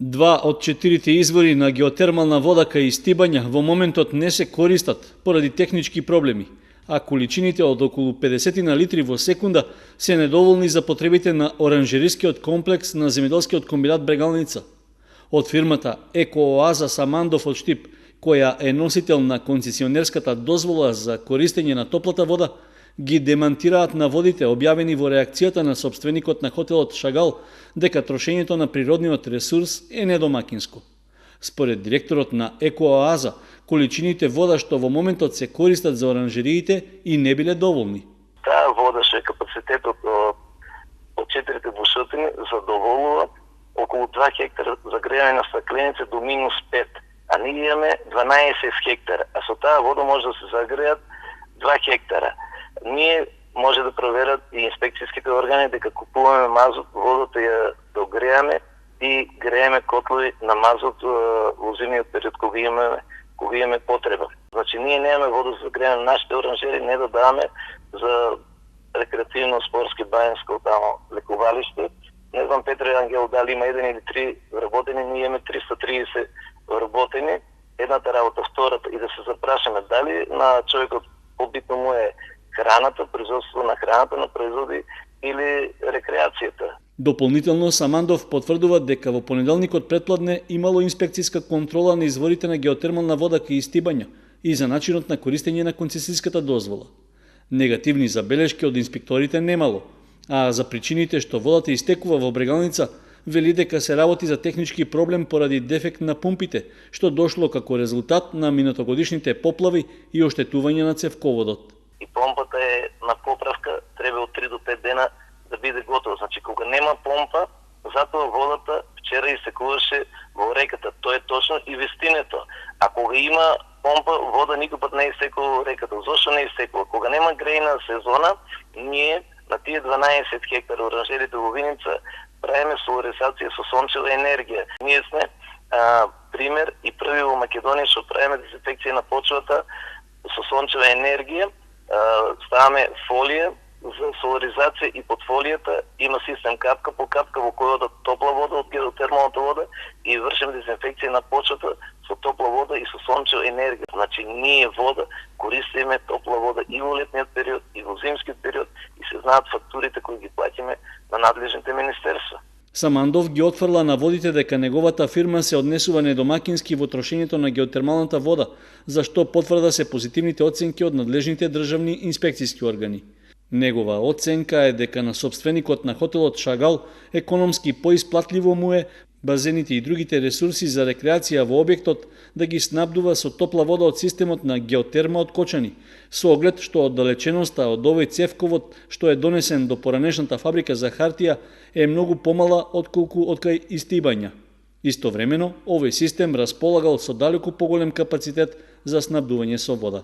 Два од 4 извори на геотермална вода кај Стибања во моментот не се користат поради технички проблеми, а количините од околу 50 на литри во секунда се недоволни за потребите на оранжерискиот комплекс на земјоделскиот комбинат Брегалница. Од фирмата Екооаза Самандов од Штип, која е носител на концесионерската дозвола за користење на топлата вода, ги демантираат наводите објавени во реакцијата на собственикот на хотелот Шагал дека трошењето на природниот ресурс е недомакинско. Според директорот на Екооаза, количините вода што во моментот се користат за оранжериите и не биле доволни. Таа вода што е капацитетот од 4 бушотини задоволува околу 2 хектара за грејање на стакленице до -5, а ние имаме 12 хектара, а со таа вода може да се загреат 2 хектара. Ние може да проверат и инспекцијските органи дека купуваме мазот, водата ја догреаме и грееме котлови на мазот во зимниот период кога имаме потреба. Значи ние немаме вода за греење на нашите оранжери, не да даваме за рекреативно спортски бајанско тамо лекувалиште. Не знам Петре Ангел дали има 1 или 3 вработени, ние имаме 330 вработени. Едната работа, втората и да се запрашаме дали на човекот побитно му е храната, производството на храната на производи или рекреацијата. Дополнително Самандов потврдува дека во понеделникот претпладне имало инспекцијска контрола на изворите на геотермална вода кај Стибања и за начинот на користење на концесиската дозвола. Негативни забелешки од инспекторите немало, а за причините што водата истекува во Брегалница, вели дека се работи за технички проблем поради дефект на пумпите, што дошло како резултат на минатогодишните поплави и оштетување на цевководот. И помпата е на поправка, треба од 3 до 5 дена да биде готова. Значи, кога нема помпа, затоа водата вчера истекуваше во реката. Тоа е точно и вестинето. А кога има помпа, вода никој пат не истекува во реката. Зошто не истекува? Кога нема грејна сезона, ние на тие 12 хектара оранжерите во Виница правиме соларизација со сончева енергија. Ние сме пример и први во Македонија што правиме дезинфекција на почвата со сончева енергија. Ставаме фолија за соларизација и под фолијата има систем капка по капка во која одат топла вода од геотермалната вода и вршиме дезинфекција на почвата со топла вода и со сончева енергија. Значи ние вода користиме топла вода и во летниот период и во зимскиот период и се знаат фактурите кои ги плаќаме на надлежните министерства. Самандов ги отфрла наводите дека неговата фирма се однесува недомакински во трошењето на геотермалната вода, зашто потврда се позитивните оценки од надлежните државни инспекцијски органи. Негова оценка е дека на собственикот на хотелот Шагал економски поисплатливо му е базените и другите ресурси за рекреација во објектот да ги снабдува со топла вода од системот на геотерма од Кочани, со оглед што оддалеченоста од овој цевковод што е донесен до поранешната фабрика за хартија е многу помала отколку откај Стибања. Истовремено, овој систем располагал со далеку поголем капацитет за снабдување со вода.